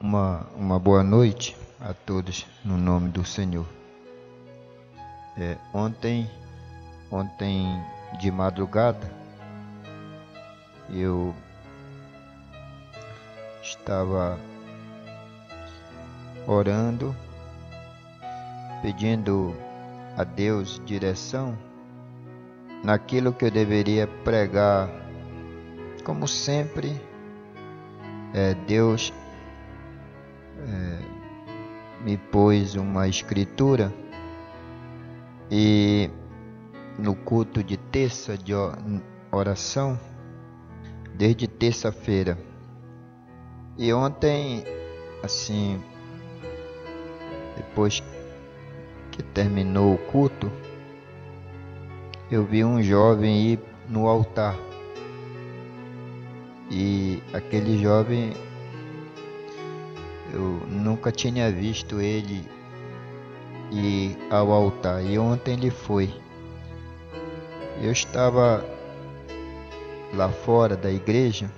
Uma boa noite a todos no nome do Senhor. Ontem de madrugada eu estava orando, pedindo a Deus direção naquilo que eu deveria pregar. Como sempre, Deus me pôs uma escritura e no culto de terça de oração, desde terça-feira. E ontem, assim, depois que terminou o culto, eu vi um jovem ir no altar. E aquele jovem, eu nunca tinha visto ele ir ao altar. E ontem ele foi. Eu estava lá fora da igreja,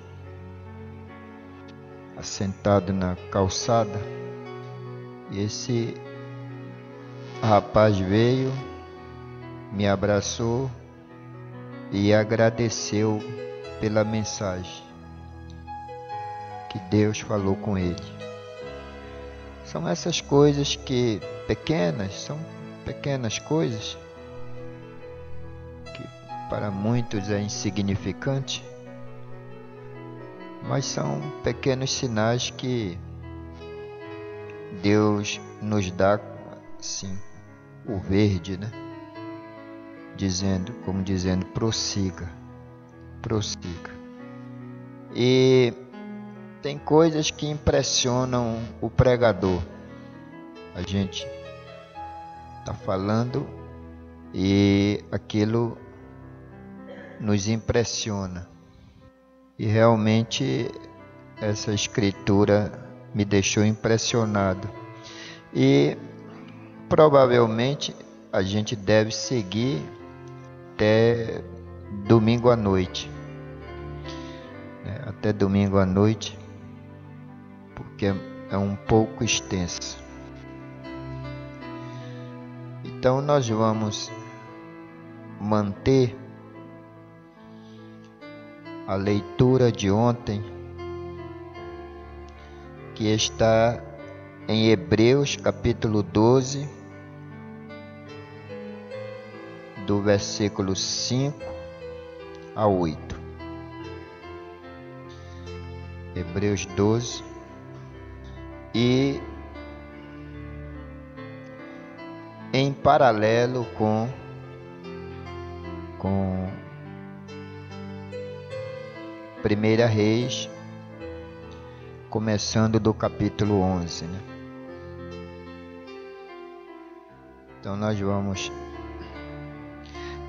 assentado na calçada, e esse rapaz veio, me abraçou e agradeceu pela mensagem que Deus falou com ele. São essas coisas que são pequenas coisas que para muitos é insignificante, mas são pequenos sinais que Deus nos dá, assim, o verde, né? Como dizendo, prossiga. E tem coisas que impressionam o pregador. A gente está falando e aquilo nos impressiona. E realmente essa escritura me deixou impressionado. E provavelmente a gente deve seguir até domingo à noite. Até domingo à noite, porque é um pouco extenso. Então nós vamos manter a leitura de ontem, que está em Hebreus capítulo 12, do versículo 5 a 8. Hebreus 12. E em paralelo com 1 Reis, começando do capítulo 11, né? Então nós vamos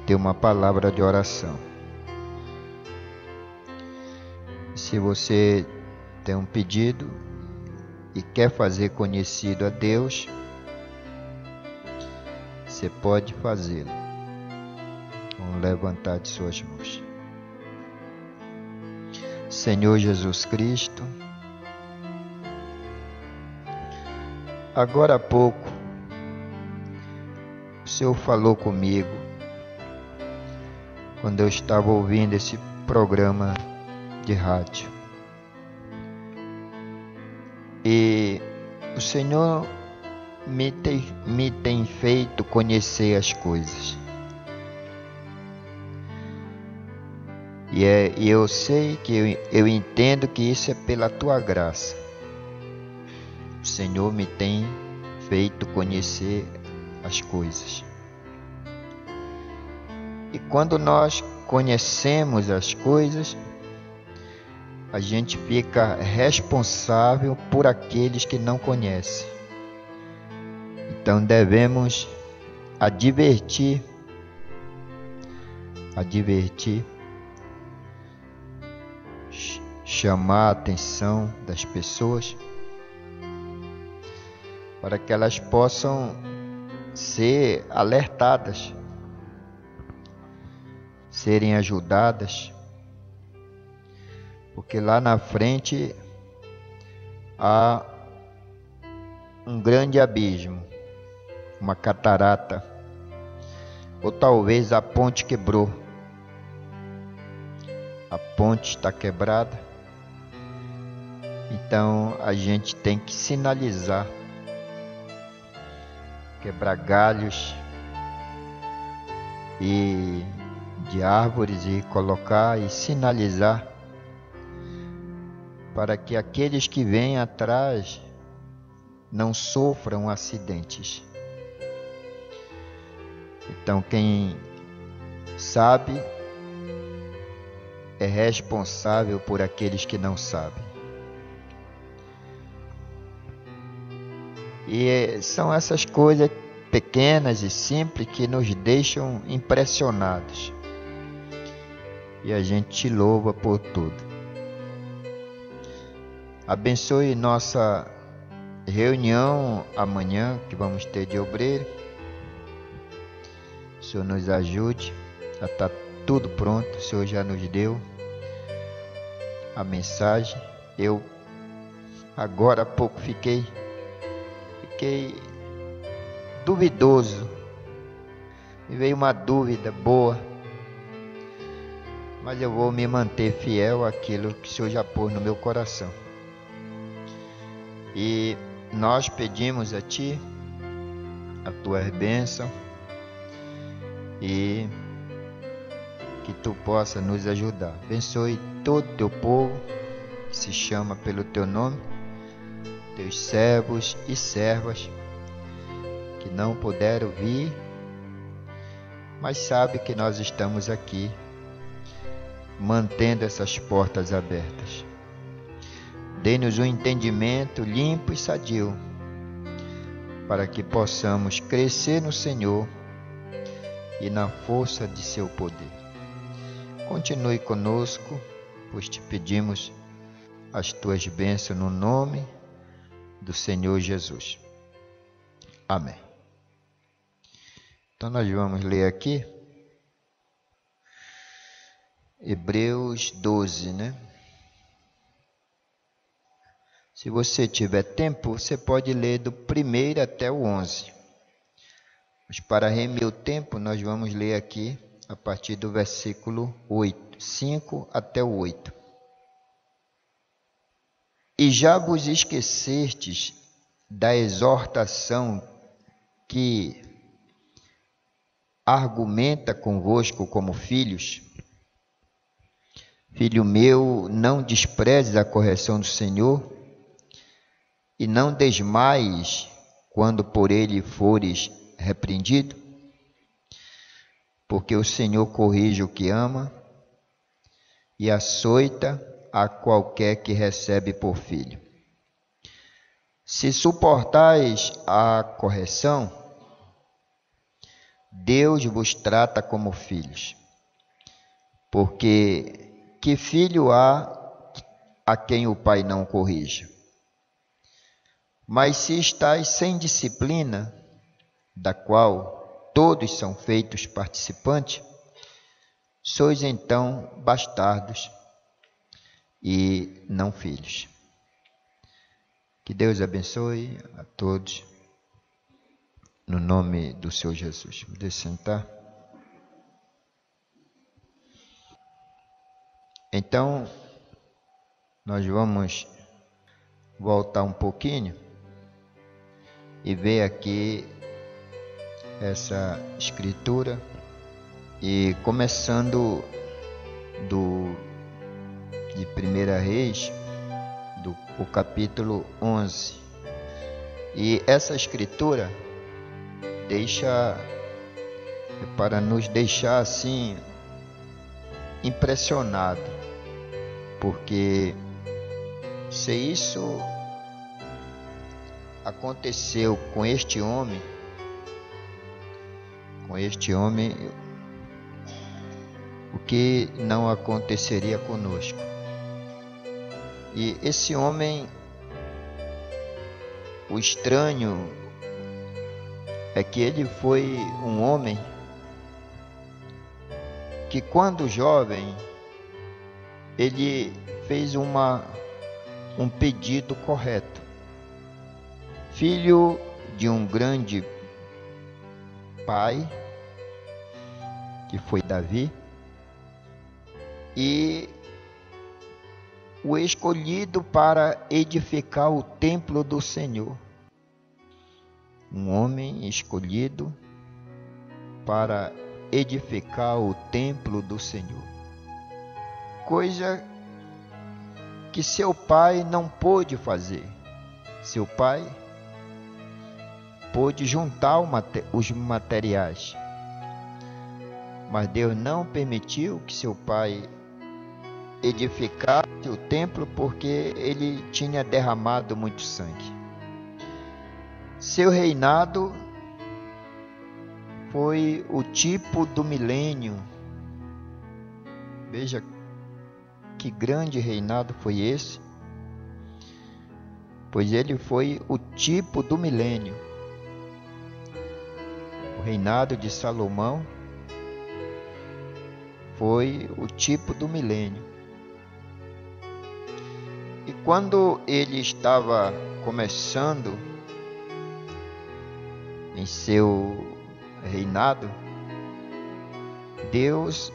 ter uma palavra de oração. Se você tem um pedido e quer fazer conhecido a Deus, você pode fazê-lo. Vamos levantar de suas mãos. Senhor Jesus Cristo, agora há pouco o Senhor falou comigo quando eu estava ouvindo esse programa de rádio. E o Senhor me tem feito conhecer as coisas. E eu sei que eu entendo que isso é pela tua graça. O Senhor me tem feito conhecer as coisas. E quando nós conhecemos as coisas, a gente fica responsável por aqueles que não conhecem. Então devemos advertir, chamar a atenção das pessoas para que elas possam ser alertadas, serem ajudadas, porque lá na frente há um grande abismo, uma catarata, ou talvez a ponte quebrou. A ponte está quebrada, então a gente tem que sinalizar, quebrar galhos e de árvores e colocar e sinalizar para que aqueles que vêm atrás não sofram acidentes. Então quem sabe é responsável por aqueles que não sabem. E são essas coisas pequenas e simples que nos deixam impressionados. E a gente te louva por tudo. Abençoe nossa reunião amanhã que vamos ter de obreiro. O Senhor nos ajude. Já está tudo pronto. O Senhor já nos deu a mensagem. Eu agora há pouco fiquei duvidoso. Me veio uma dúvida boa. Mas eu vou me manter fiel àquilo que o Senhor já pôs no meu coração. E nós pedimos a Ti a Tua bênção e que Tu possa nos ajudar. Abençoe todo o Teu povo que se chama pelo Teu nome, Teus servos e servas que não puderam vir, mas sabe que nós estamos aqui mantendo essas portas abertas. Dê-nos um entendimento limpo e sadio, para que possamos crescer no Senhor e na força de seu poder. Continue conosco, pois te pedimos as tuas bênçãos no nome do Senhor Jesus. Amém. Então nós vamos ler aqui Hebreus 12, né? Se você tiver tempo, você pode ler do 1 até o 11. Mas para remir o tempo, nós vamos ler aqui a partir do versículo 8, 5 até o 8. E já vos esquecestes da exortação que argumenta convosco como filhos? Filho meu, não desprezes a correção do Senhor, e não desmaies quando por ele fores repreendido, porque o Senhor corrige o que ama e açoita a qualquer que recebe por filho. Se suportais a correção, Deus vos trata como filhos, porque que filho há a quem o pai não corrija? Mas se estáis sem disciplina, da qual todos são feitos participantes, sois então bastardos e não filhos. Que Deus abençoe a todos, no nome do Senhor Jesus. Deixe sentar. Então, nós vamos voltar um pouquinho e ver aqui essa escritura, e começando de 1 Reis, o capítulo 11. E essa escritura para nos deixar assim impressionado, porque se isso aconteceu com este homem, o que não aconteceria conosco? E esse homem, o estranho é que ele foi um homem que, quando jovem, ele fez um pedido correto. filho de um grande pai, que foi Davi, e o escolhido para edificar o templo do Senhor. Um homem escolhido para edificar o templo do Senhor. Coisa que seu pai não pôde fazer. Seu pai pôde juntar os materiais, mas Deus não permitiu que seu pai edificasse o templo, porque ele tinha derramado muito sangue. Seu reinado foi o tipo do milênio. Veja que grande reinado foi esse, pois ele foi o tipo do milênio. O reinado de Salomão foi o tipo do milênio. E quando ele estava começando em seu reinado, Deus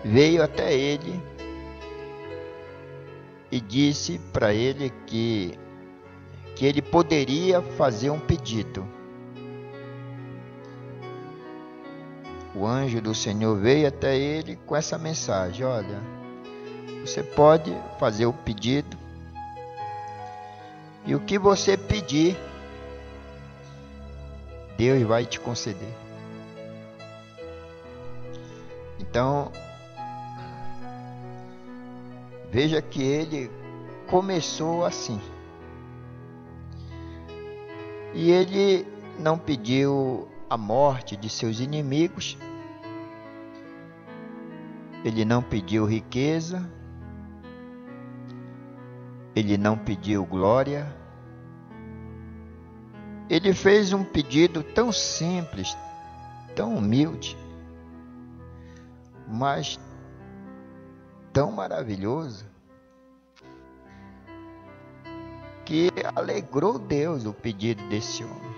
veio até ele e disse para ele que ele poderia fazer um pedido. O anjo do Senhor veio até ele com essa mensagem: olha, você pode fazer o pedido, e o que você pedir, Deus vai te conceder. Então, veja que ele começou assim. E ele não pediu a morte de seus inimigos, ele não pediu riqueza, ele não pediu glória. Ele fez um pedido tão simples, tão humilde, mas tão maravilhoso, que alegrou Deus o pedido desse homem.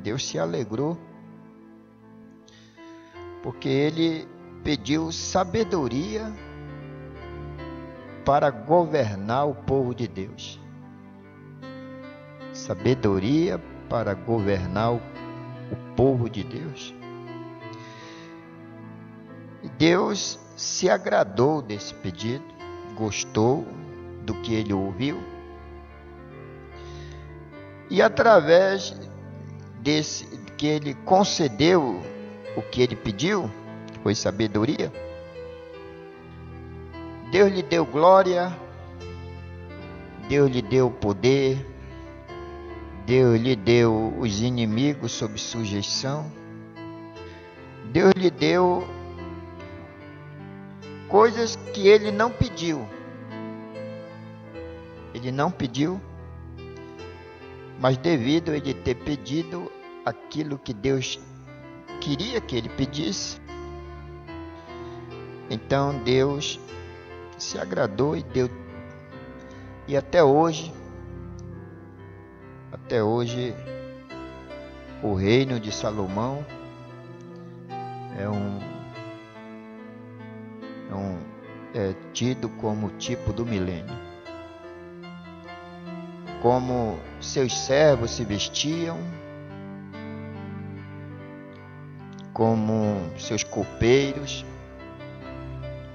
Deus se alegrou, porque ele pediu sabedoria para governar o povo de Deus. Sabedoria para governar o povo de Deus. E Deus se agradou desse pedido, gostou do que ele ouviu, e através desse que ele concedeu o que ele pediu, que foi sabedoria, Deus lhe deu glória, Deus lhe deu poder, Deus lhe deu os inimigos sob sujeição, Deus lhe deu coisas que ele não pediu. Ele não pediu, mas devido a ele ter pedido aquilo que Deus queria que ele pedisse, então Deus se agradou e deu. E até hoje, o reino de Salomão é tido como tipo do milênio. Como seus servos se vestiam, como seus copeiros,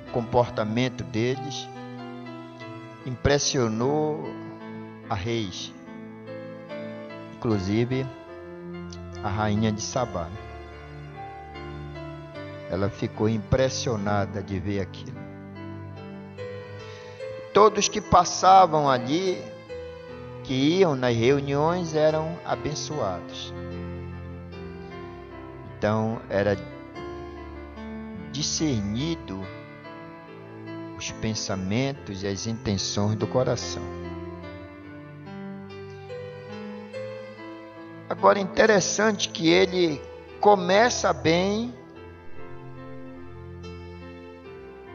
o comportamento deles impressionou a reis, inclusive a rainha de Sabá. Ela ficou impressionada de ver aquilo. Todos que passavam ali, que iam nas reuniões, eram abençoados. Então era discernido os pensamentos e as intenções do coração. Agora, interessante que ele começa bem,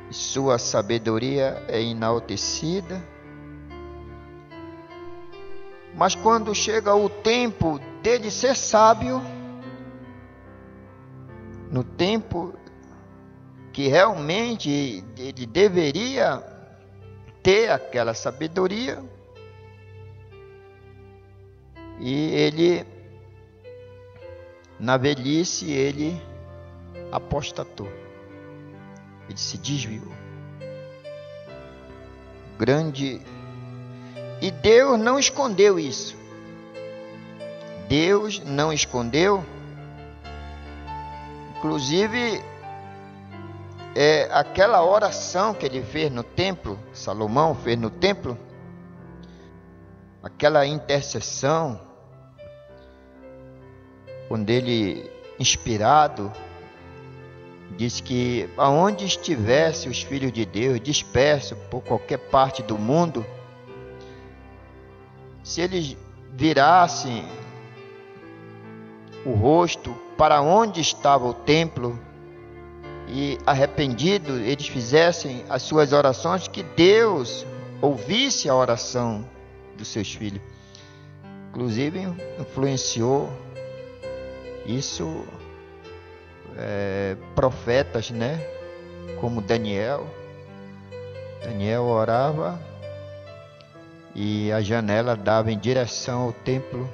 sua sabedoria é enaltecida, Mas quando chega o tempo dele ser sábio, no tempo que realmente ele deveria ter aquela sabedoria, e ele, na velhice, ele apostatou, ele se desviou. Grande. E Deus não escondeu isso. Deus não escondeu. Inclusive, aquela oração que ele fez no templo, Salomão fez no templo, aquela intercessão, quando ele, inspirado, diz que aonde estivesse os filhos de Deus, dispersos por qualquer parte do mundo, se eles virassem o rosto para onde estava o templo e arrependidos eles fizessem as suas orações, que Deus ouvisse a oração dos seus filhos. Inclusive influenciou isso profetas, né? Como Daniel orava e a janela dava em direção ao templo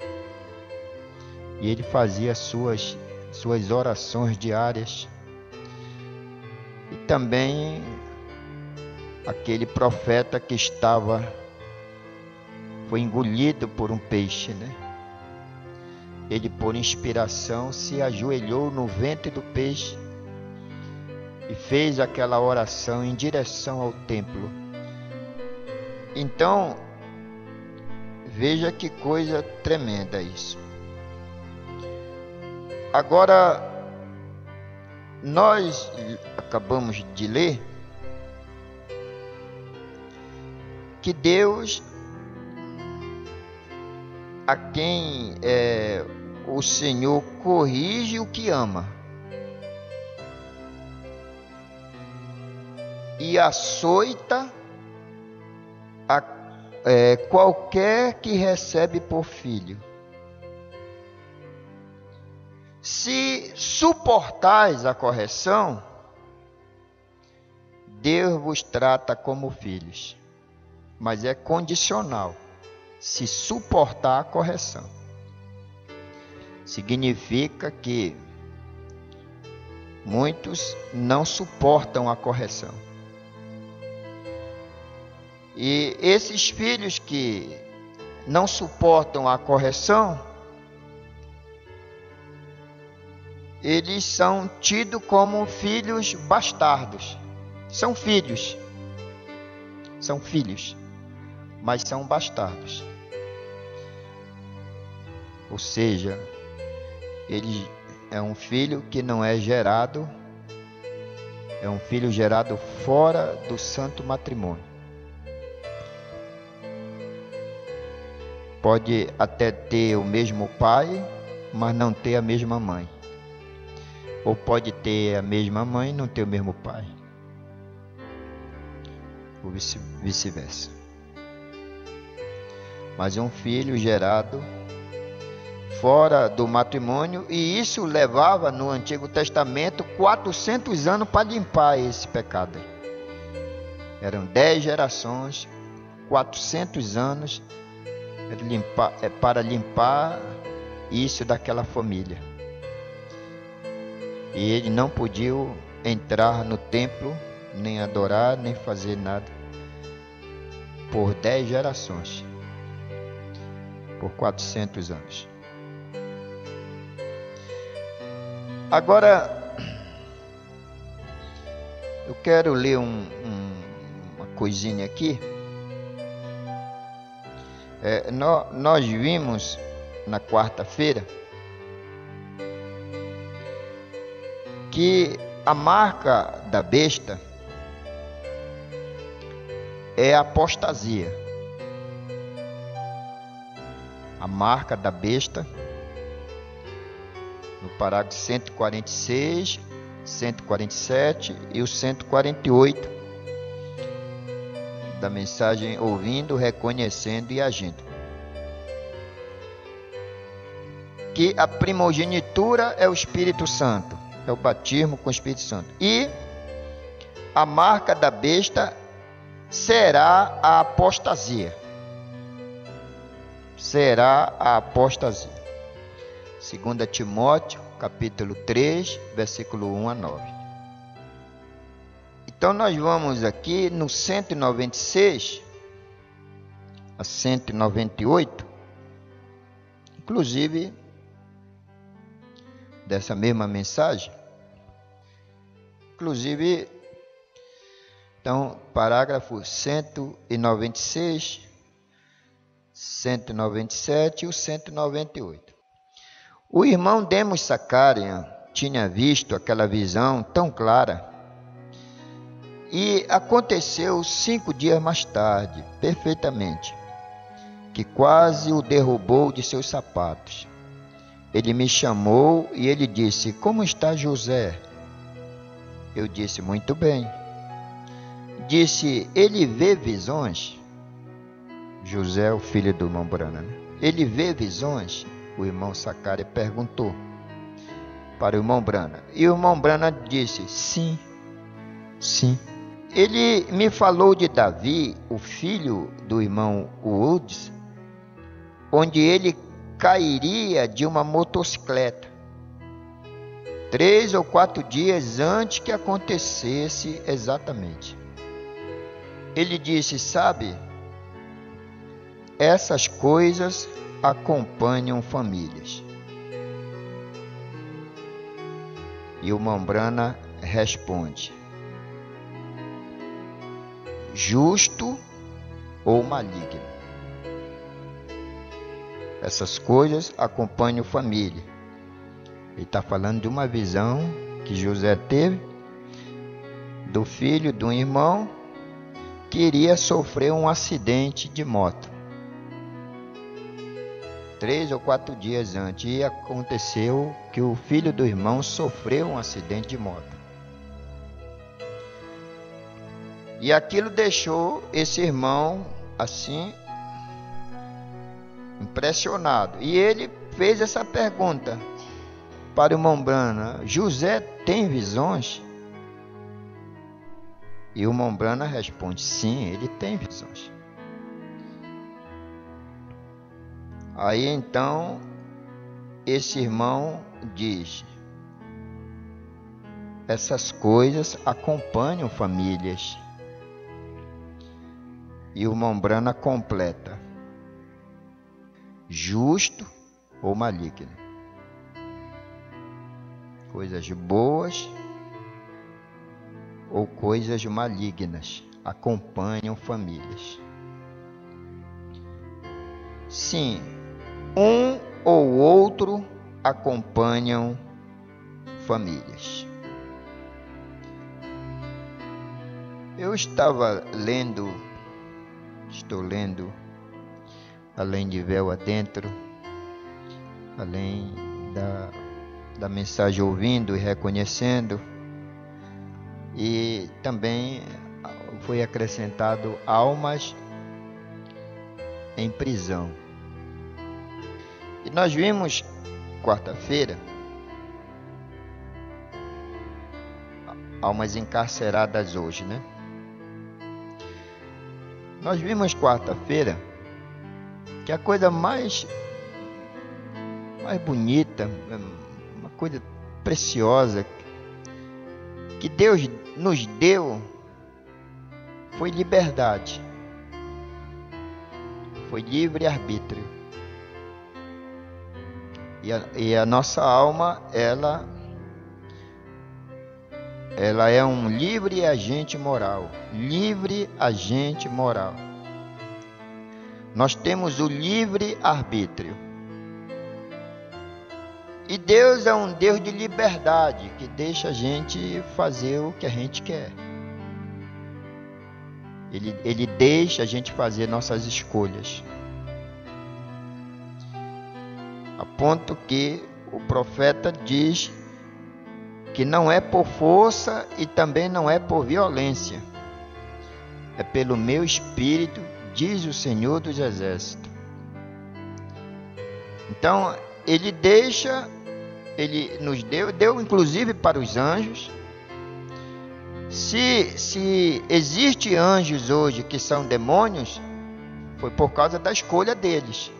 e ele fazia suas orações diárias. E também aquele profeta que foi engolido por um peixe, né? Ele, por inspiração, se ajoelhou no ventre do peixe e fez aquela oração em direção ao templo. Então, veja que coisa tremenda isso. Agora, nós acabamos de ler que Deus, a quem o Senhor corrige o que ama e açoita qualquer que recebe por filho. Se suportais a correção, Deus vos trata como filhos, mas é condicional. Se suportar a correção, significa que muitos não suportam a correção. E esses filhos que não suportam a correção, eles são tidos como filhos bastardos. São filhos, mas são bastardos. Ou seja, ele é um filho que não é gerado, é um filho gerado fora do santo matrimônio. Pode até ter o mesmo pai, mas não ter a mesma mãe. Ou pode ter a mesma mãe e não ter o mesmo pai. Ou vice-versa. Mas é um filho gerado fora do matrimônio, e isso levava no Antigo Testamento 400 anos para limpar esse pecado. Eram 10 gerações, 400 anos para limpar isso daquela família. E ele não podia entrar no templo, nem adorar, nem fazer nada, por 10 gerações, por 400 anos. Agora, eu quero ler uma coisinha aqui. Nós vimos na quarta-feira que a marca da besta é a apostasia. A marca da besta, no parágrafo 146, 147 e o 148 da mensagem ouvindo, reconhecendo e agindo. que a primogenitura é o Espírito Santo, é o batismo com o Espírito Santo. E a marca da besta será a apostasia. Será a apostasia. 2 Timóteo, capítulo 3, versículo 1 a 9. Então nós vamos aqui no 196 a 198, inclusive dessa mesma mensagem. Inclusive, então, parágrafo 196, 197 e o 198. O irmão Demos Sacarian tinha visto aquela visão tão clara, e aconteceu 5 dias mais tarde, perfeitamente, que quase o derrubou de seus sapatos. Ele me chamou e ele disse: como está José? Eu disse: muito bem. Disse: ele vê visões? José, o filho do irmão Brana, né? Ele vê visões? O irmão Sacari perguntou para o irmão Brana. E o irmão Brana disse: sim, sim. Ele me falou de Davi, o filho do irmão Woods, onde ele cairia de uma motocicleta 3 ou 4 dias antes que acontecesse exatamente. Ele disse: sabe, essas coisas acompanham famílias. E o Mambrana responde: justo ou maligno. Essas coisas acompanham família. Ele está falando de uma visão que José teve do filho de um irmão que iria sofrer um acidente de moto 3 ou 4 dias antes. E aconteceu que o filho do irmão sofreu um acidente de moto. E aquilo deixou esse irmão assim impressionado. E ele fez essa pergunta para o irmão Brana: José tem visões? E o irmão Brana responde: sim, ele tem visões. Aí então esse irmão diz: essas coisas acompanham famílias. E o irmão Brana completa: justo ou maligno. Coisas boas ou coisas malignas acompanham famílias. Sim, um ou outro acompanham famílias. Eu estava lendo, estou lendo Além de Véu Adentro, além da mensagem ouvindo e reconhecendo, e também foi acrescentado Almas em Prisão. E nós vimos quarta-feira almas encarceradas hoje, né? Nós vimos quarta-feira que a coisa mais bonita, uma coisa preciosa que Deus nos deu foi liberdade, foi livre-arbítrio. E a nossa alma, ela é um livre agente moral. Livre agente moral. Nós temos o livre-arbítrio. E Deus é um Deus de liberdade, que deixa a gente fazer o que a gente quer. Ele deixa a gente fazer nossas escolhas. A ponto que o profeta diz que não é por força e também não é por violência. É pelo meu espírito, diz o Senhor dos Exércitos. Então, ele deixa, ele nos deu inclusive para os anjos. Se existem anjos hoje que são demônios, foi por causa da escolha deles.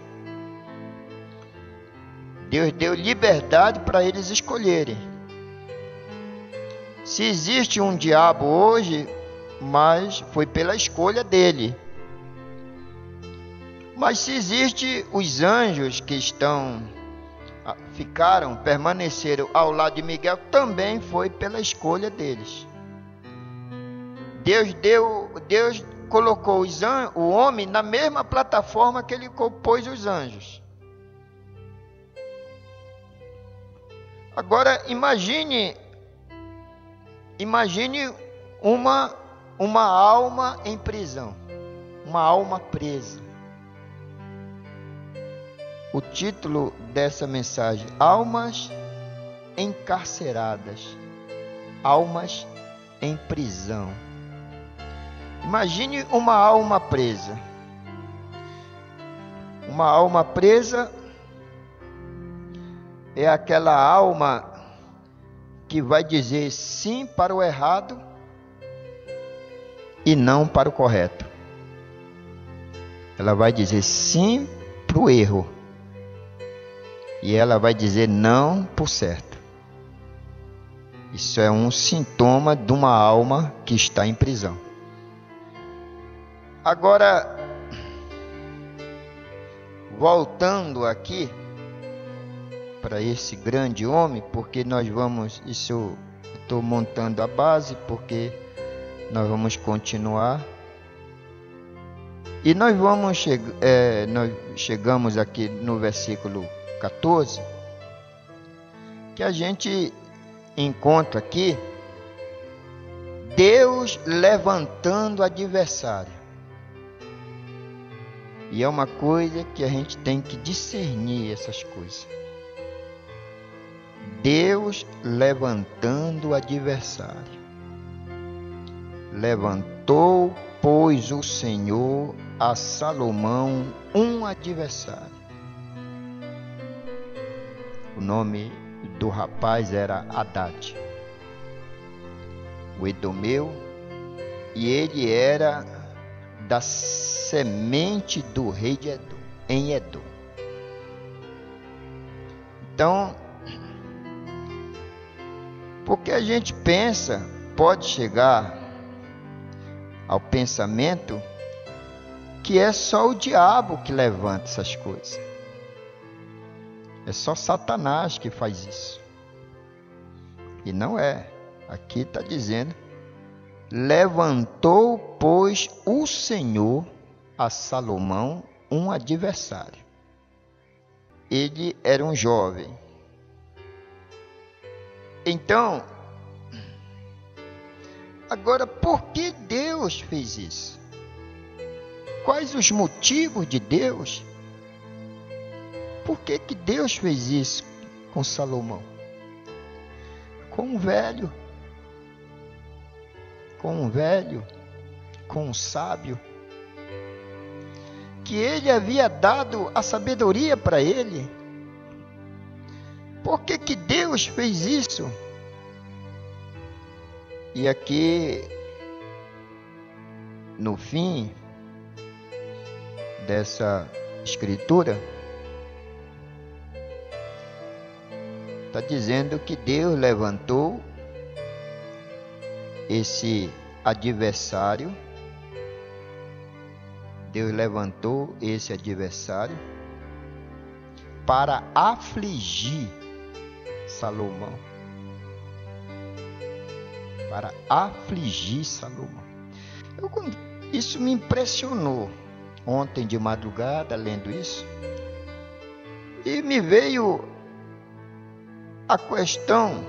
Deus deu liberdade para eles escolherem. Se existe um diabo hoje, mas foi pela escolha dele. Mas se existe os anjos que permaneceram ao lado de Miguel, também foi pela escolha deles. Deus colocou o homem na mesma plataforma que ele pôs os anjos. Agora imagine uma alma em prisão, uma alma presa. O título dessa mensagem: almas encarceradas, almas em prisão. Imagine uma alma presa. Uma alma presa é aquela alma que vai dizer sim para o errado e não para o correto. Ela vai dizer sim para o erro e ela vai dizer não para o certo. Isso é um sintoma de uma alma que está em prisão. Agora, voltando aqui para esse grande homem, porque estou montando a base, porque nós vamos continuar. E nós chegamos aqui no versículo 14, que a gente encontra aqui Deus levantando adversário. E é uma coisa que a gente tem que discernir essas coisas. Deus levantando o adversário. Levantou, pois, o Senhor a Salomão um adversário. O nome do rapaz era Hadad, o edomeu, e ele era da semente do rei de Edom, em Edom. Então, porque a gente pode chegar ao pensamento que é só o diabo que levanta essas coisas. É só Satanás que faz isso. E não é. Aqui está dizendo: levantou, pois, o Senhor a Salomão um adversário. Ele era um jovem. Então, agora, por que Deus fez isso? Quais os motivos de Deus? Por que Deus fez isso com Salomão? Com um velho, com um sábio, que ele havia dado a sabedoria para ele. Por que Deus fez isso? E aqui, no fim dessa escritura, está dizendo que Deus levantou esse adversário. Deus levantou esse adversário para afligir Salomão. Para afligir Salomão. Isso me impressionou ontem de madrugada, lendo isso. E me veio a questão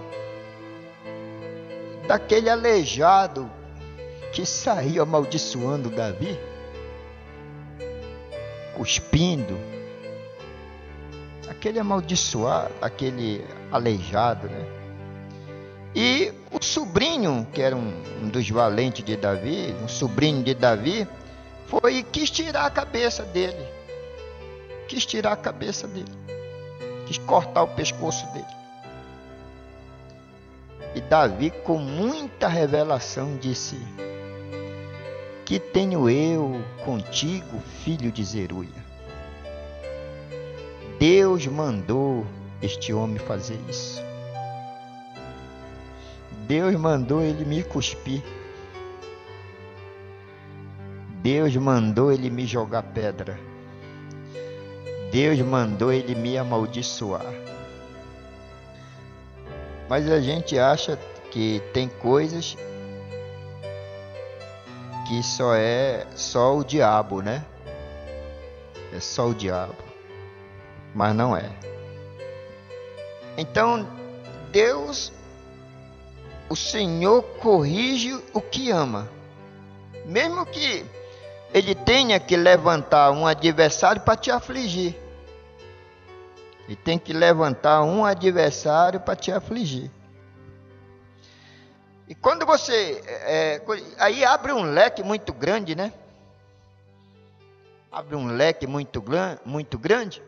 daquele aleijado que saiu amaldiçoando Davi, cuspindo, aquele amaldiçoado, aquele aleijado, né? E o sobrinho, que era um dos valentes de Davi, um sobrinho de Davi, foi e quis tirar a cabeça dele. quis cortar o pescoço dele. E Davi, com muita revelação, disse: que tenho eu contigo, filho de Zeruia? Deus mandou este homem fazer isso. Deus mandou ele me cuspir. Deus mandou ele me jogar pedra. Deus mandou ele me amaldiçoar. Mas a gente acha que tem coisas que só o diabo, né? É só o diabo. Mas não é. Então, Deus, o Senhor corrige o que ama. Mesmo que ele tenha que levantar um adversário para te afligir. Ele tem que levantar um adversário para te afligir. E quando você... aí abre um leque muito grande, né? Abre um leque muito grande.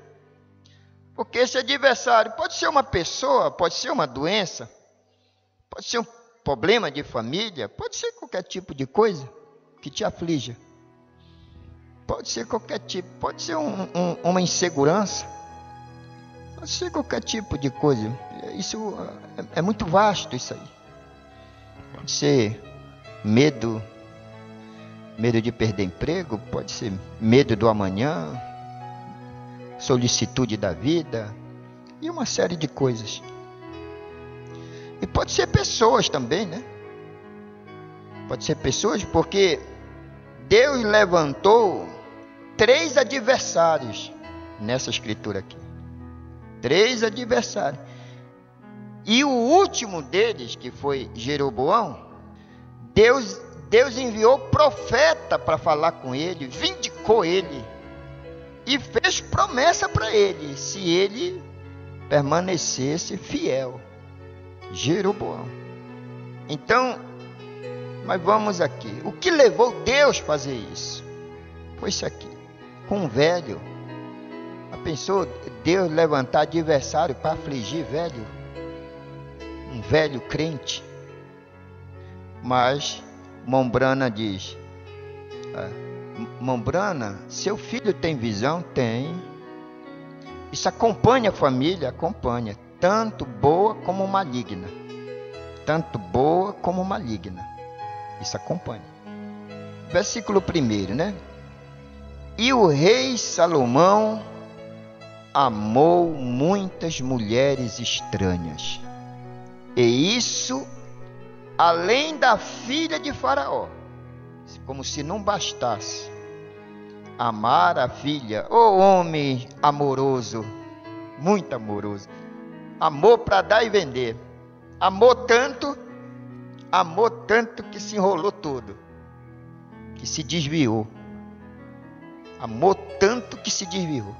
Porque esse adversário pode ser uma pessoa, pode ser uma doença, pode ser um problema de família, pode ser qualquer tipo de coisa que te aflige. Pode ser qualquer tipo, pode ser uma insegurança, pode ser qualquer tipo de coisa. Isso é muito vasto, isso aí. Pode ser medo de perder emprego, pode ser medo do amanhã, solicitude da vida e uma série de coisas. E pode ser pessoas também, né? Pode ser pessoas, porque Deus levantou 3 adversários nessa escritura aqui. 3 adversários. E o último deles, que foi Jeroboão, Deus enviou profeta para falar com ele, vindicou ele e fez promessa para ele, se ele permanecesse fiel. Jeroboão. Então, mas vamos aqui. O que levou Deus a fazer isso? Foi isso aqui. Com um velho. Já pensou Deus levantar adversário para afligir velho? Um velho crente. Mas Mombrana diz: Mombrana, seu filho tem visão? Tem. Isso acompanha a família? Acompanha. Tanto boa como maligna. Tanto boa como maligna. Isso acompanha. Versículo 1, né? E o rei Salomão amou muitas mulheres estranhas. E isso além da filha de Faraó. Como se não bastasse amar a filha. Ô homem amoroso, muito amoroso. Amor para dar e vender. Amor tanto que se enrolou todo, que se desviou. Amor tanto que se desviou.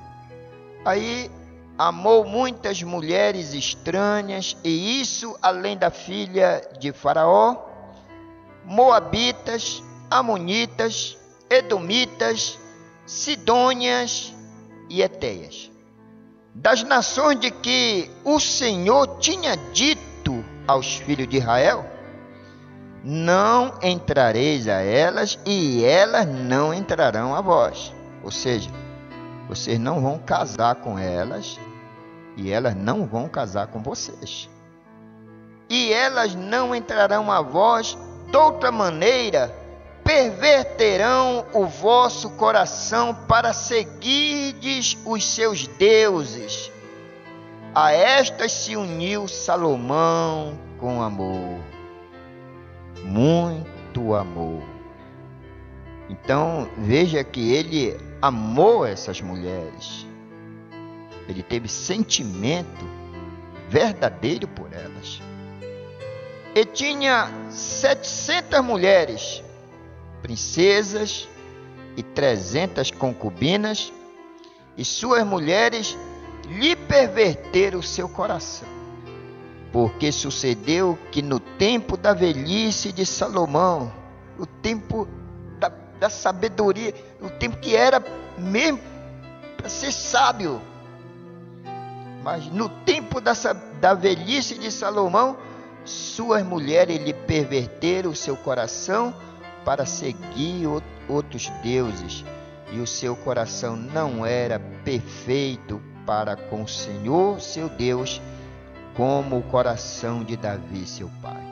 Aí amou muitas mulheres estranhas, e isso além da filha de Faraó, moabitas, amonitas, edomitas, sidônias e etéias. Das nações de que o Senhor tinha dito aos filhos de Israel: não entrareis a elas, e elas não entrarão a vós. Ou seja, vocês não vão casar com elas, e elas não vão casar com vocês. E elas não entrarão a vós, de outra maneira perverterão o vosso coração para seguirdes os seus deuses. A estas se uniu Salomão com amor. Muito amor. Então veja que ele amou essas mulheres. Ele teve sentimento verdadeiro por elas. E tinha 700 mulheres, princesas, e 300 concubinas, e suas mulheres lhe perverteram o seu coração. Porque sucedeu que no tempo da velhice de Salomão, o tempo da sabedoria, o tempo que era mesmo para ser sábio, Mas no tempo da velhice de Salomão, suas mulheres lhe perverteram o seu coração para seguir outros deuses, e o seu coração não era perfeito para com o Senhor, seu Deus, como o coração de Davi, seu pai.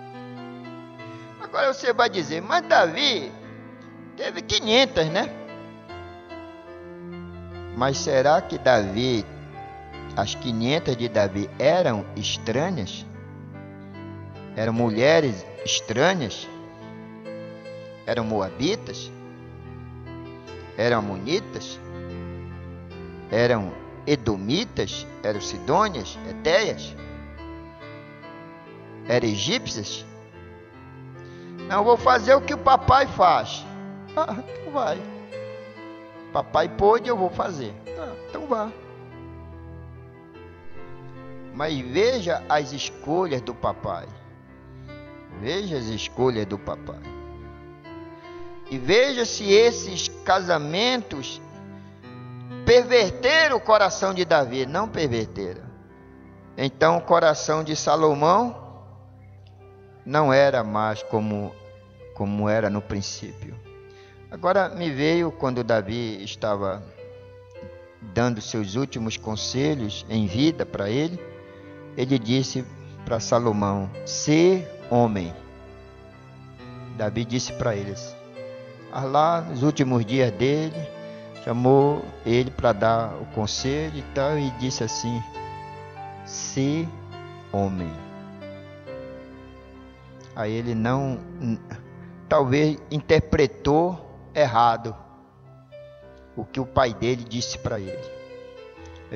Agora você vai dizer, mas Davi teve 500, né? Mas será que as 500 de Davi eram estranhas? Eram mulheres estranhas? Eram moabitas? Eram amonitas? Eram edomitas? Eram sidônias? Etéias? Eram egípcias? Não, vou fazer o que o papai faz. Então vai. Papai pôde, eu vou fazer. Então vá. Mas veja as escolhas do papai. Veja as escolhas do papai. E veja se esses casamentos perverteram o coração de Davi. Não perverteram. Então o coração de Salomão não era mais como era no princípio. Agora me veio quando Davi estava dando seus últimos conselhos em vida para ele. Ele disse para Salomão, ser homem. Davi disse para eles, lá nos últimos dias dele, chamou ele para dar o conselho e tal, e disse assim, ser homem. Aí ele talvez interpretou errado o que o pai dele disse para ele.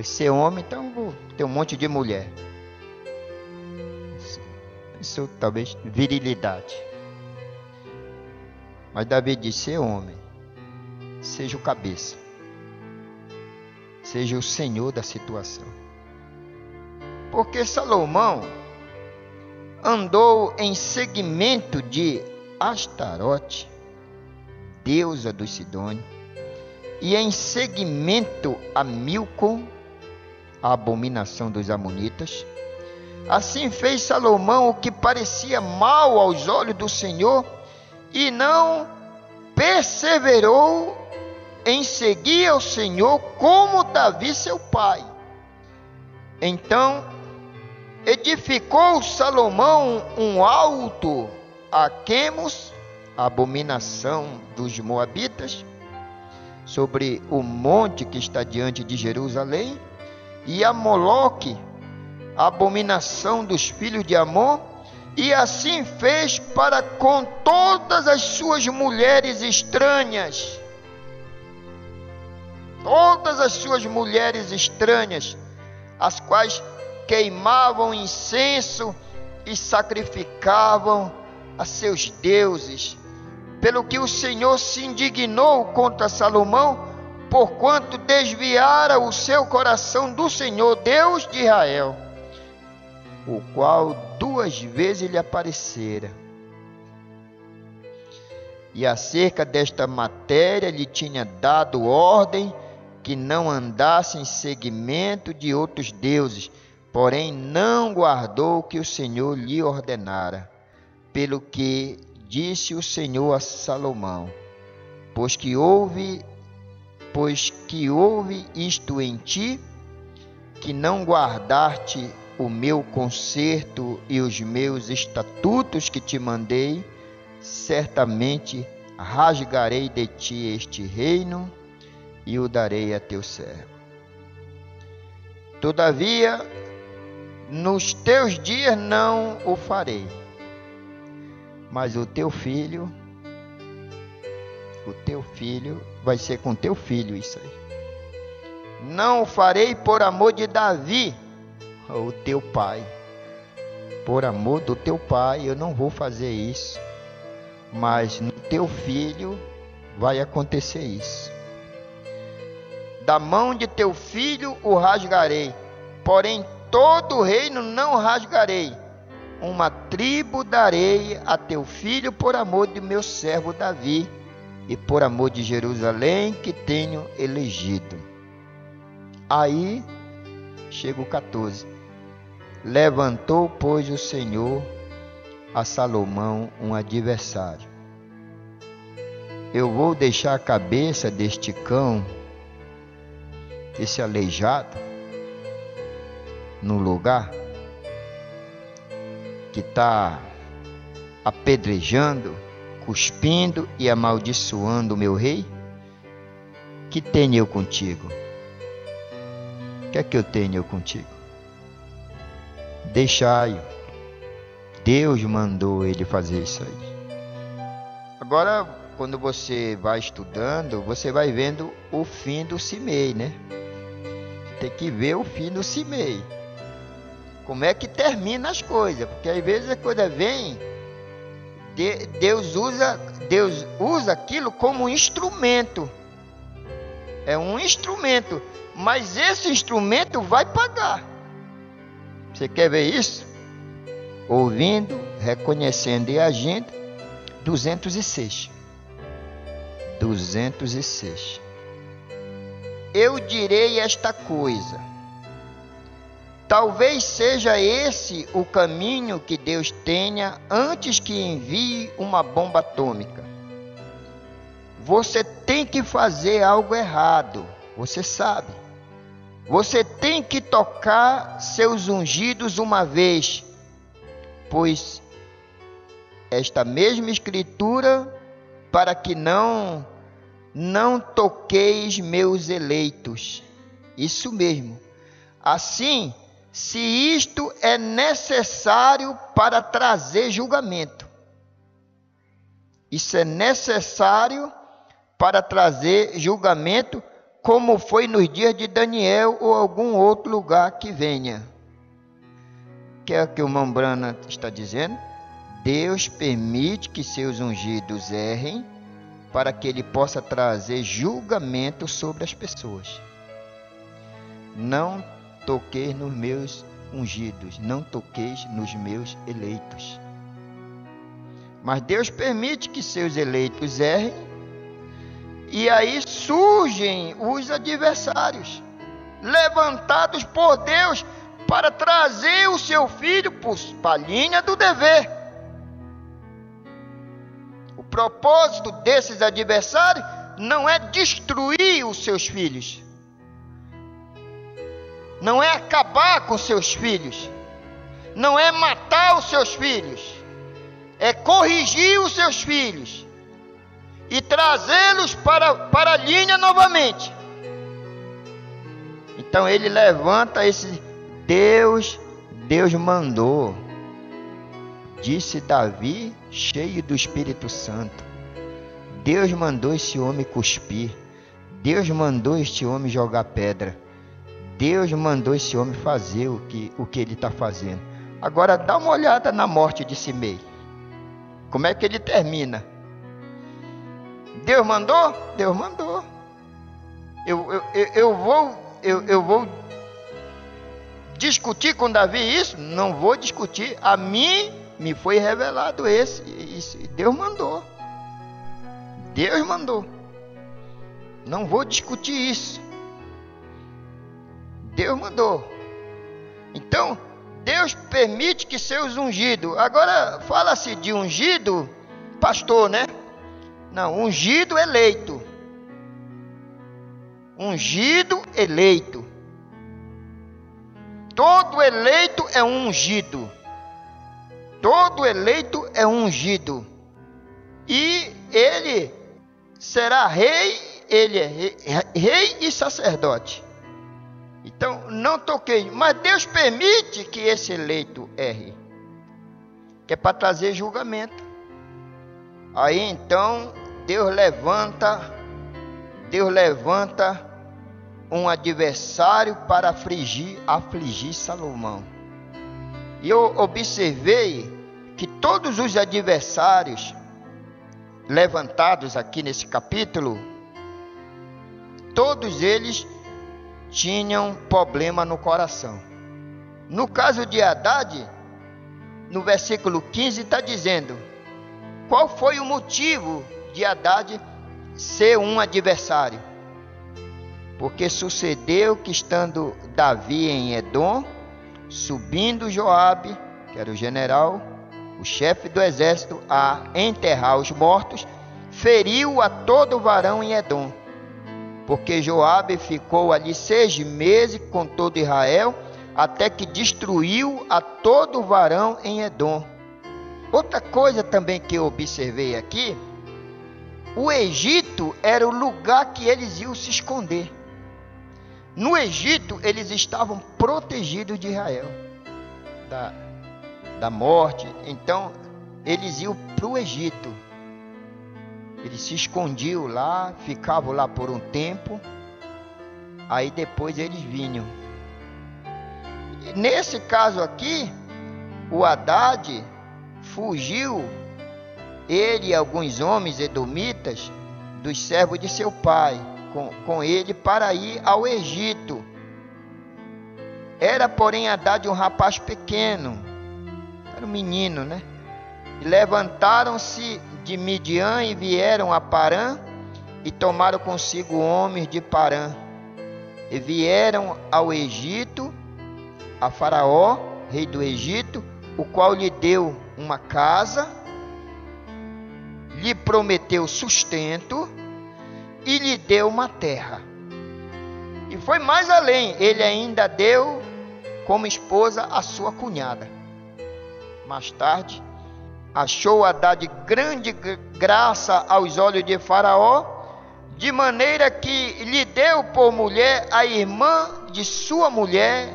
Ser homem, então vou ter um monte de mulher. Isso talvez virilidade. Mas Davi disse, ser homem, seja o cabeça, seja o senhor da situação. Porque Salomão andou em seguimento de Astarote, deusa dos Sidônios, e em seguimento a Milcom, a abominação dos amonitas. Assim fez Salomão o que parecia mal aos olhos do Senhor, e não perseverou em seguir ao Senhor como Davi seu pai. Então edificou Salomão um alto a Quemos, a abominação dos moabitas, sobre o monte que está diante de Jerusalém, e a Moloque, a abominação dos filhos de Amon, e assim fez para com todas as suas mulheres estranhas. Todas as suas mulheres estranhas, as quais queimavam incenso e sacrificavam a seus deuses, pelo que o Senhor se indignou contra Salomão, porquanto desviara o seu coração do Senhor, Deus de Israel, o qual 2 vezes lhe aparecera. E acerca desta matéria lhe tinha dado ordem que não andasse em seguimento de outros deuses, porém não guardou o que o Senhor lhe ordenara, pelo que disse o Senhor a Salomão, pois que houve isto em ti, que não guardaste o meu concerto e os meus estatutos que te mandei, certamente rasgarei de ti este reino e o darei a teu servo. Todavia, nos teus dias não o farei, mas o teu filho vai ser com teu filho isso aí. Não o farei por amor de Davi, o teu pai. Por amor do teu pai eu não vou fazer isso, mas no teu filho vai acontecer isso. Da mão de teu filho o rasgarei, porém todo o reino não rasgarei. Uma tribo darei a teu filho por amor de meu servo Davi e por amor de Jerusalém que tenho elegido. Aí Chega o 14. Levantou, pois, o Senhor a Salomão um adversário. Eu vou deixar a cabeça deste cão, esse aleijado, no lugar que está apedrejando, cuspindo e amaldiçoando o meu rei? Que tenho eu contigo? O que é que eu tenho eu contigo? Deixai-o. Deus mandou ele fazer isso aí. Agora, quando você vai estudando, você vai vendo o fim do Simei, né? Tem que ver o fim do Simei. Como é que termina as coisas? Porque às vezes a coisa vem, Deus usa aquilo como um instrumento. É um instrumento, mas esse instrumento vai pagar. Você quer ver isso? Ouvindo, reconhecendo e agindo. 206. 206. Eu direi esta coisa. Talvez seja esse o caminho que Deus tenha antes que envie uma bomba atômica. Você tem que fazer algo errado, você sabe. Você tem que tocar seus ungidos uma vez, pois esta mesma escritura, para que não toqueis meus eleitos. Isso mesmo. Assim, se isto é necessário para trazer julgamento. Isso é necessário para trazer julgamento, como foi nos dias de Daniel ou algum outro lugar que venha. Que é o que o Mambrana está dizendo? Deus permite que seus ungidos errem para que ele possa trazer julgamento sobre as pessoas. Não toqueis nos meus ungidos, não toqueis nos meus eleitos. Mas Deus permite que seus eleitos errem, e aí surgem os adversários, levantados por Deus para trazer o seu filho para a linha do dever. O propósito desses adversários não é destruir os seus filhos, não é acabar com seus filhos, não é matar os seus filhos, é corrigir os seus filhos e trazê-los para a linha novamente. Então ele levanta esse Deus mandou, disse Davi, cheio do Espírito Santo. Deus mandou esse homem cuspir, Deus mandou este homem jogar pedra, Deus mandou esse homem fazer o que ele está fazendo. Agora dá uma olhada na morte de Simei. Como é que ele termina? Deus mandou? Deus mandou. Eu vou discutir com Davi isso? Não vou discutir. A mim me foi revelado isso. Deus mandou. Deus mandou. Não vou discutir isso. Deus mandou. Então, Deus permite que seus ungidos. Agora, fala-se de ungido, pastor, né? Não, ungido eleito. Ungido eleito. Todo eleito é ungido. Todo eleito é ungido. E ele será rei, ele é rei e sacerdote. Então, não toquei. Mas Deus permite que esse eleito erre, que é para trazer julgamento. Aí então Deus levanta um adversário para afligir Salomão. E eu observei que todos os adversários levantados aqui nesse capítulo, todos eles tinham problema no coração. No caso de Haddad, no versículo 15 está dizendo: qual foi o motivo de Haddad ser um adversário? Porque sucedeu que, estando Davi em Edom, subindo Joabe, que era o general, o chefe do exército, a enterrar os mortos, feriu a todo varão em Edom. Porque Joabe ficou ali 6 meses com todo Israel, até que destruiu a todo varão em Edom. Outra coisa também que eu observei aqui, o Egito era o lugar que eles iam se esconder. No Egito, eles estavam protegidos de Israel, da morte. Então, eles iam para o Egito. Eles se escondiam lá, ficavam lá por um tempo, aí depois eles vinham. Nesse caso aqui, o Haddad fugiu, ele e alguns homens edomitas, dos servos de seu pai, com ele para ir ao Egito. Era, porém, Haddad um rapaz pequeno, era um menino, né? E levantaram-se de Midian e vieram a Parã, e tomaram consigo homens de Parã, e vieram ao Egito, a Faraó, rei do Egito, o qual lhe deu uma casa, lhe prometeu sustento e lhe deu uma terra. E foi mais além, ele ainda deu como esposa a sua cunhada. Mais tarde, achou Haddad grande graça aos olhos de Faraó, de maneira que lhe deu por mulher a irmã de sua mulher,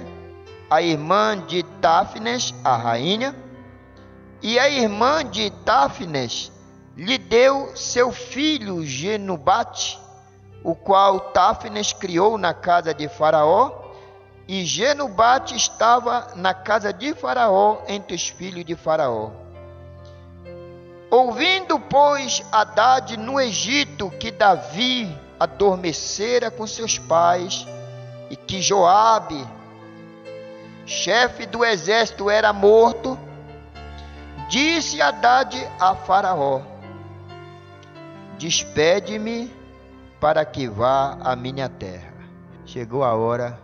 a irmã de Táfnes, a rainha, e a irmã de Táfnes lhe deu seu filho Genubate, o qual Táfnes criou na casa de Faraó, e Genubate estava na casa de Faraó entre os filhos de Faraó. Ouvindo, pois, Haddad no Egito que Davi adormecera com seus pais, e que Joabe, chefe do exército, era morto, disse Haddad a Faraó: despede-me para que vá à minha terra. Chegou a hora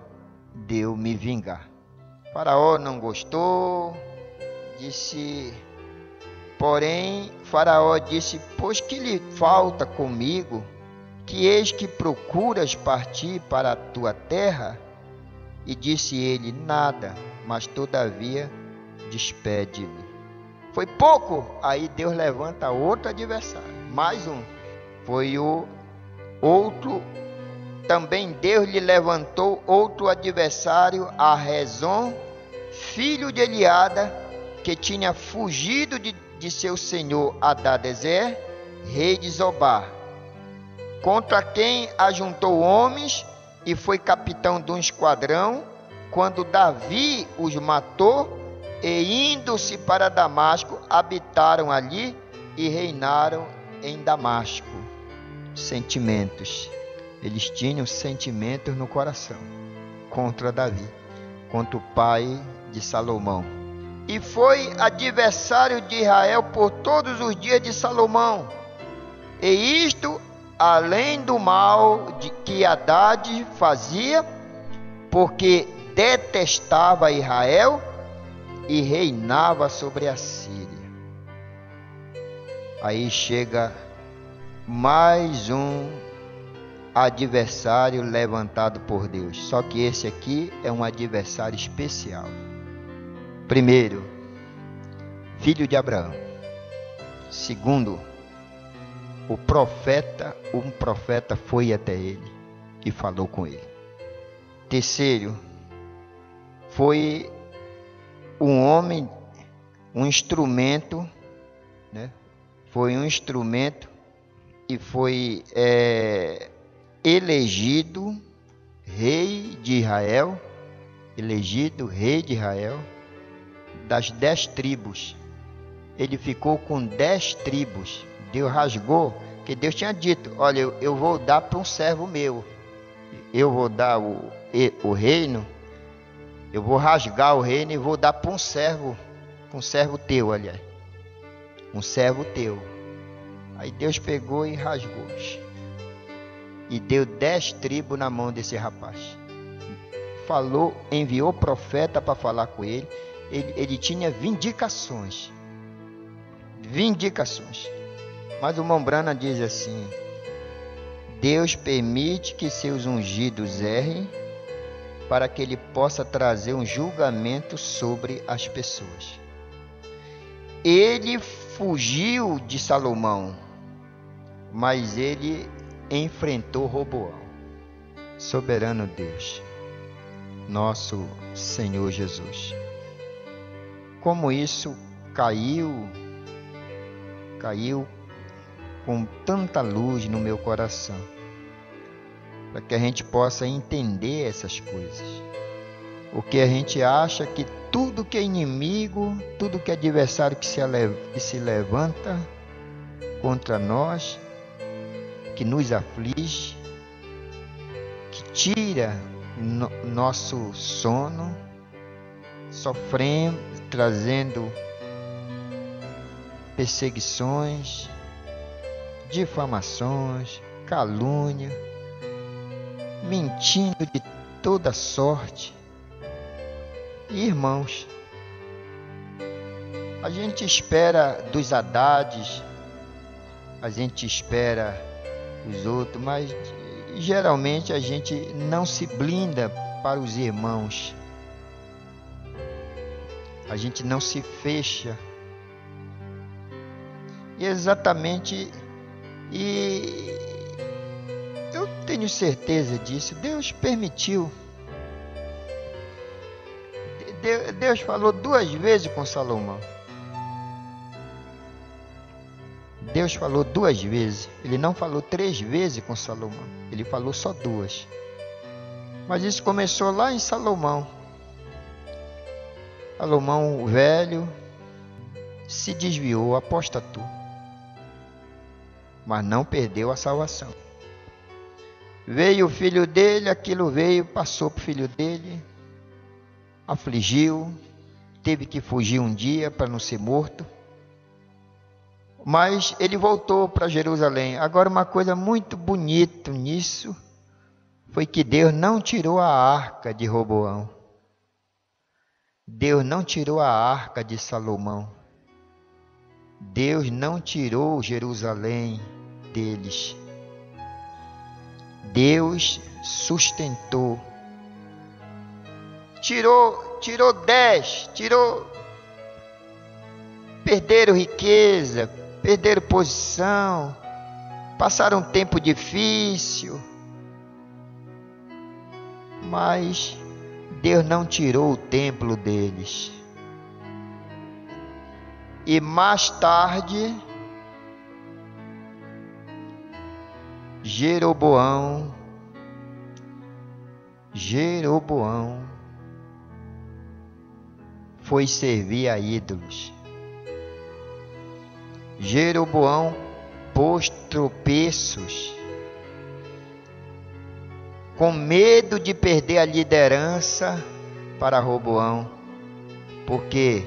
de eu me vingar. Faraó não gostou, disse... Porém, Faraó disse: pois que lhe falta comigo, que eis que procuras partir para a tua terra? E disse ele: nada, mas todavia despede-me. Foi pouco, aí Deus levanta outro adversário, mais um. Foi o outro, também Deus lhe levantou outro adversário, a Rezon, filho de Eliada, que tinha fugido de seu senhor Hadadezer, rei de Zobá, contra quem ajuntou homens e foi capitão de um esquadrão, quando Davi os matou, e indo-se para Damasco, habitaram ali e reinaram em Damasco. Sentimentos. Eles tinham sentimentos no coração contra Davi, contra o pai de Salomão. E foi adversário de Israel por todos os dias de Salomão. E isto, além do mal de que Haddad fazia, porque detestava Israel e reinava sobre a Síria. Aí chega mais um adversário levantado por Deus. Só que esse aqui é um adversário especial. Primeiro, filho de Abraão. Segundo, um profeta foi até ele e falou com ele. Terceiro, foi um homem, um instrumento, né? Foi um instrumento e foi elegido rei de Israel, das 10 tribos. Ele ficou com 10 tribos. Deus rasgou, que Deus tinha dito: olha, eu vou dar para um servo meu, eu vou dar o reino, eu vou rasgar o reino e vou dar para um servo teu, aliás, um servo teu. Aí Deus pegou e rasgou. e deu 10 tribos na mão desse rapaz. Falou, enviou profeta para falar com ele. Ele tinha vindicações. Mas o irmão Branham diz assim: Deus permite que seus ungidos errem para que ele possa trazer um julgamento sobre as pessoas. Ele fugiu de Salomão, mas ele enfrentou Roboão. Soberano Deus, nosso Senhor Jesus. Como isso caiu com tanta luz no meu coração, para que a gente possa entender essas coisas. Porque a gente acha que tudo que é inimigo, tudo que é adversário que se levanta contra nós, que nos aflige, que tira nosso sono, sofremos, trazendo perseguições, difamações, calúnia, mentindo de toda sorte. Irmãos, a gente espera dos Haddades, a gente espera os outros, mas geralmente a gente não se blinda para os irmãos. A gente não se fecha. E eu tenho certeza disso. Deus permitiu. Deus falou 2 vezes com Salomão. Deus falou 2 vezes. Ele não falou 3 vezes com Salomão. Ele falou só 2. Mas isso começou lá em Salomão. Salomão, o velho, se desviou, apostatou. Mas não perdeu a salvação. Veio o filho dele, aquilo veio, passou para o filho dele, afligiu, teve que fugir um dia para não ser morto. Mas ele voltou para Jerusalém. Agora, uma coisa muito bonita nisso foi que Deus não tirou a arca de Roboão. Deus não tirou a arca de Salomão. Deus não tirou Jerusalém deles. Deus sustentou. Tirou 10, perderam riqueza, perderam posição, passaram um tempo difícil, mas Deus não tirou o templo deles. E mais tarde, Jeroboão foi servir a ídolos. Jeroboão pôs tropeços, com medo de perder a liderança para Roboão, porque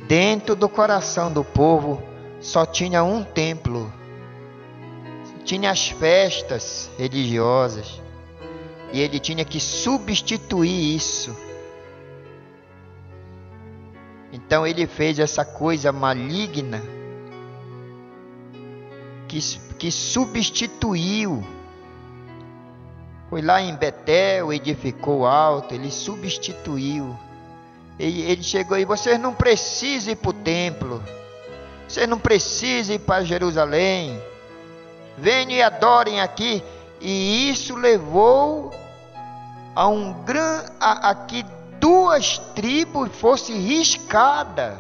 dentro do coração do povo só tinha um templo, tinha as festas religiosas, e ele tinha que substituir isso. Então ele fez essa coisa maligna que substituiu. Foi lá em Betel, edificou alto, ele substituiu. Ele chegou aí: vocês não precisam ir para o templo, vocês não precisam ir para Jerusalém, venham e adorem aqui. E isso levou a que 2 tribos fossem riscadas.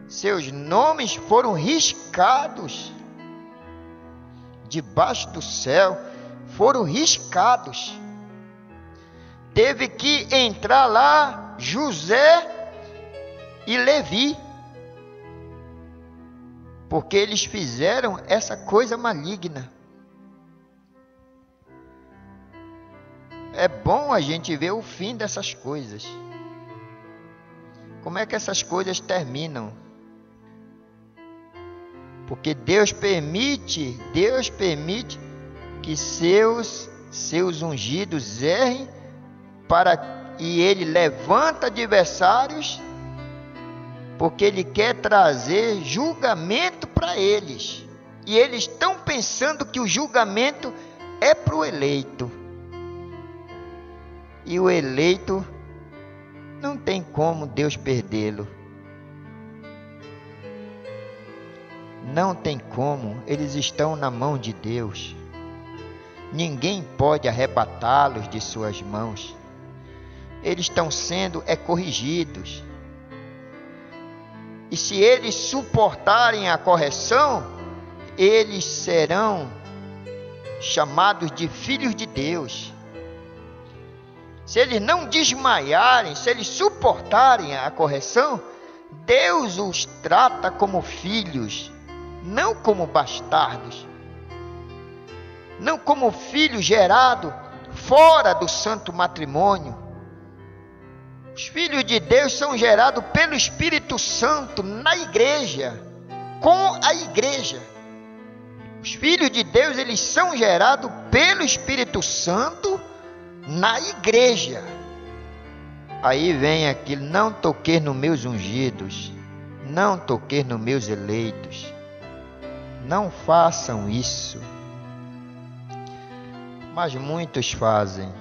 Seus nomes foram riscados debaixo do céu, foram riscados. Teve que entrar lá José e Levi, porque eles fizeram essa coisa maligna. É bom a gente ver o fim dessas coisas. Como é que essas coisas terminam? Porque Deus permite que seus ungidos errem, e Ele levanta adversários, porque Ele quer trazer julgamento para eles. E eles estão pensando que o julgamento é para o eleito. E o eleito não tem como Deus perdê-lo. Não tem como, eles estão na mão de Deus. Ninguém pode arrebatá-los de suas mãos. Eles estão sendo corrigidos. E se eles suportarem a correção, eles serão chamados de filhos de Deus. Se eles não desmaiarem, se eles suportarem a correção, Deus os trata como filhos, não como bastardos, não como filho gerado fora do santo matrimônio. Os filhos de Deus são gerados pelo Espírito Santo na igreja, com a igreja. Os filhos de Deus, eles são gerados pelo Espírito Santo na igreja. Aí vem aquilo: não toquei nos meus ungidos, não toquei nos meus eleitos. Não façam isso. Mas muitos fazem.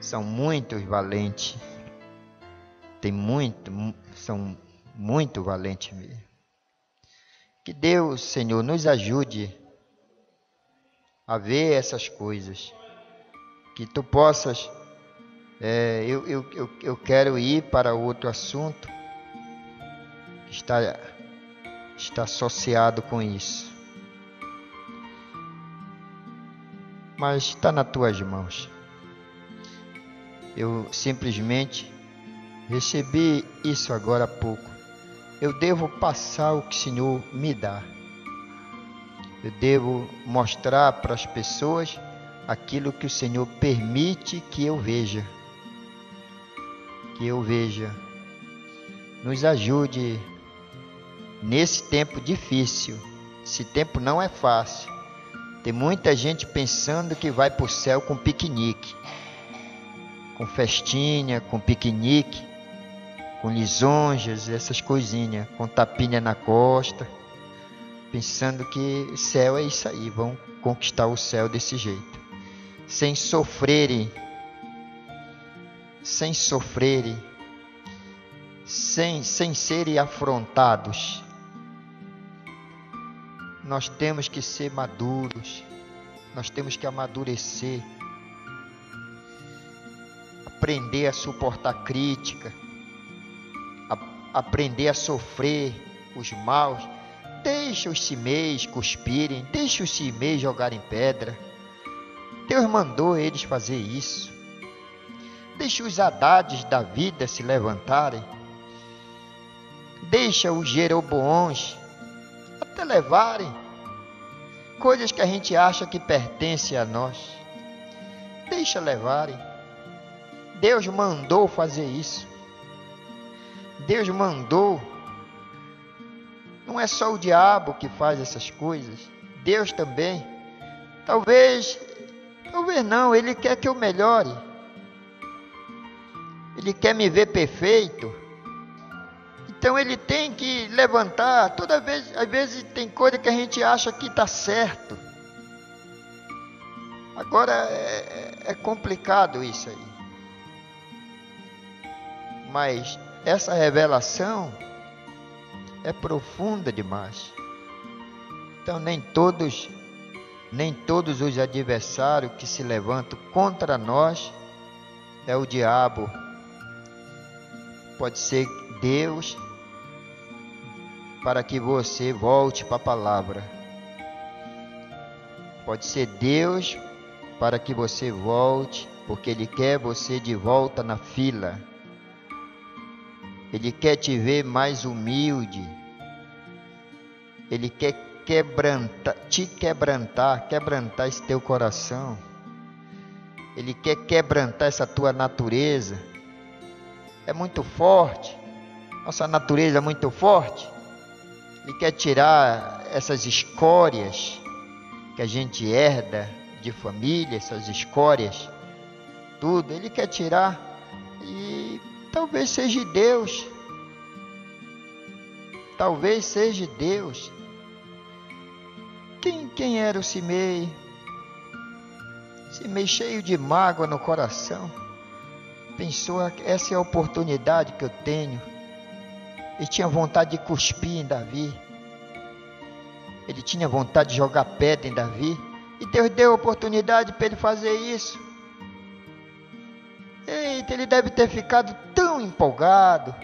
São muitos valentes. São muito valentes mesmo. Que Deus, Senhor, nos ajude a ver essas coisas. Que Tu possas... Eu quero ir para outro assunto que está associado com isso. Mas está nas Tuas mãos. Eu simplesmente recebi isso agora há pouco. Eu devo passar o que o Senhor me dá. Eu devo mostrar para as pessoas aquilo que o Senhor permite que eu veja. Que eu veja. Nos ajude nesse tempo difícil. Esse tempo não é fácil. Tem muita gente pensando que vai para o céu com piquenique. Com festinha, com piquenique, com lisonjas, essas coisinhas, com tapinha na costa, pensando que céu é isso aí, vão conquistar o céu desse jeito, sem sofrerem, sem serem afrontados. Nós temos que ser maduros, nós temos que amadurecer, aprender a suportar crítica, aprender a sofrer os maus. Deixa os cimeis cuspirem, deixa os cimeis jogarem pedra. Deus mandou eles fazer isso. Deixa os Hadades da vida se levantarem. Deixa os Jeroboões até levarem coisas que a gente acha que pertencem a nós. Deixa levarem. Deus mandou fazer isso. Deus mandou. Não é só o diabo que faz essas coisas. Deus também. Talvez não. Ele quer que eu melhore. Ele quer me ver perfeito. Então Ele tem que levantar. Às vezes tem coisa que a gente acha que está certo. Agora é complicado isso aí. Mas essa revelação é profunda demais. Então nem todos os adversários que se levantam contra nós é o diabo. Pode ser Deus, para que você volte para a palavra. Pode ser Deus para que você volte, porque Ele quer você de volta na fila. Ele quer te ver mais humilde. Ele quer quebrantar esse teu coração. Ele quer quebrantar essa tua natureza. É muito forte. Nossa natureza é muito forte. Ele quer tirar essas escórias que a gente herda de família, essas escórias, tudo. Ele quer tirar e talvez seja Deus. Talvez seja Deus. Quem era o Simei? Simei cheio de mágoa no coração. Pensou, essa é a oportunidade que eu tenho. Ele tinha vontade de cuspir em Davi. Ele tinha vontade de jogar pedra em Davi. E Deus deu a oportunidade para ele fazer isso. Eita, ele deve ter ficado tão empolgado.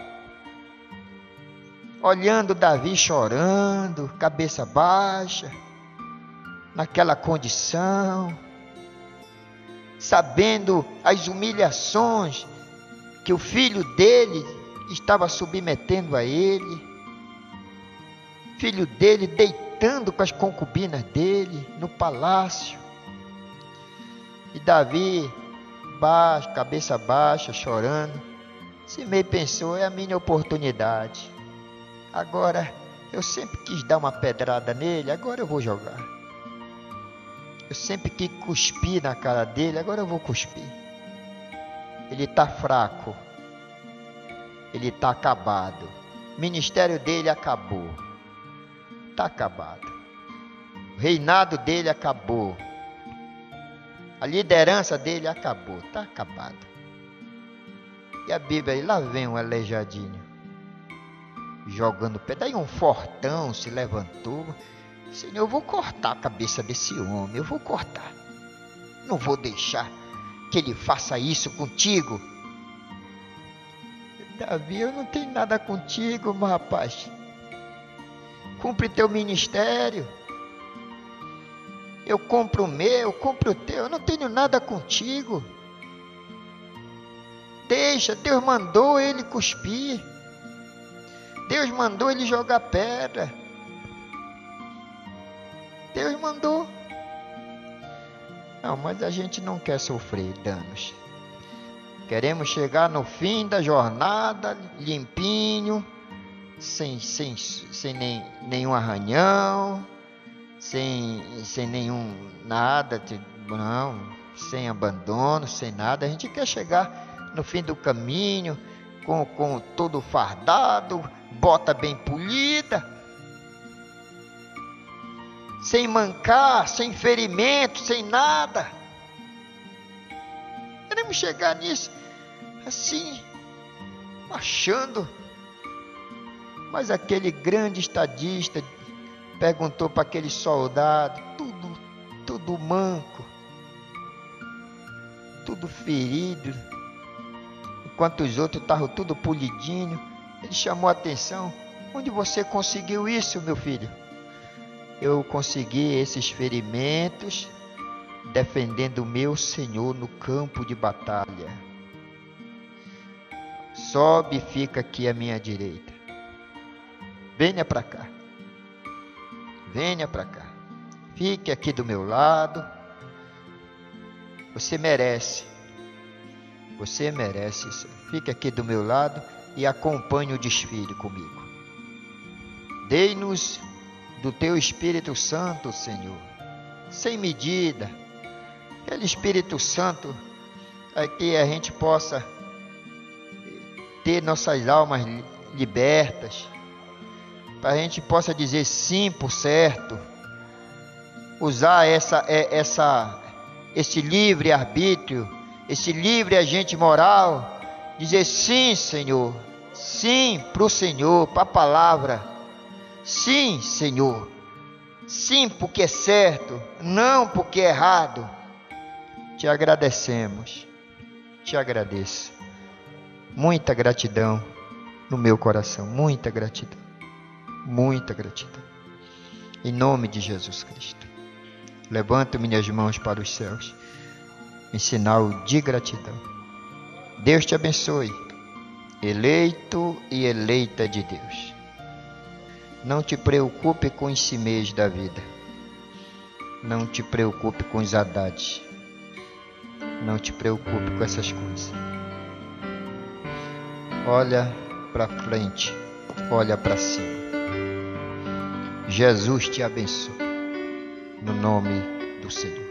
Olhando Davi chorando, cabeça baixa, naquela condição, sabendo as humilhações que o filho dele estava submetendo a ele, filho dele deitando com as concubinas dele no palácio, e Davi, cabeça baixa, chorando. Simei pensou, é a minha oportunidade. Agora, eu sempre quis dar uma pedrada nele, agora eu vou jogar. Eu sempre quis cuspir na cara dele, agora eu vou cuspir. Ele está fraco. Ele está acabado. O ministério dele acabou. Está acabado. O reinado dele acabou. A liderança dele acabou. Está acabado. E a Bíblia aí, lá vem um aleijadinho, jogando pé. Daí um fortão se levantou. Senhor, eu vou cortar a cabeça desse homem. Eu vou cortar. Não vou deixar que ele faça isso contigo. Davi, eu não tenho nada contigo, meu rapaz. Cumpre teu ministério. Eu compro o meu, eu compro o teu. Eu não tenho nada contigo. Deixa, Deus mandou ele cuspir. Deus mandou ele jogar pedra. Deus mandou. Não, mas a gente não quer sofrer danos. Queremos chegar no fim da jornada limpinho, sem nenhum arranhão, sem nenhum nada, não, sem abandono, sem nada. A gente quer chegar no fim do caminho com todo fardado, bota bem polida, sem mancar, sem ferimento, sem nada. Queremos chegar nisso assim, marchando. Mas aquele grande estadista perguntou para aquele soldado, tudo manco, tudo ferido, enquanto os outros estavam tudo polidinho. Ele chamou a atenção: onde você conseguiu isso, meu filho? Eu consegui esses ferimentos defendendo o meu Senhor no campo de batalha. Sobe e fica aqui à minha direita. Venha para cá. Venha para cá. Fique aqui do meu lado. Você merece. Você merece isso. Fique aqui do meu lado e acompanhe o desfile comigo. Dei-nos do teu Espírito Santo, Senhor, sem medida. Aquele Espírito Santo para que a gente possa ter nossas almas libertas, para a gente possa dizer sim por certo, usar esse livre arbítrio, esse livre agente moral, dizer sim, Senhor, sim para o Senhor, para a palavra, sim, Senhor, sim porque é certo, não porque é errado. Te agradecemos, te agradeço, muita gratidão no meu coração, muita gratidão, em nome de Jesus Cristo. Levanto minhas mãos para os céus, em sinal de gratidão. Deus te abençoe, eleito e eleita de Deus. Não te preocupe com os Simeis da vida, não te preocupe com os Hadades, não te preocupe com essas coisas. Olha para frente, olha para cima. Jesus te abençoe. No nome do Senhor.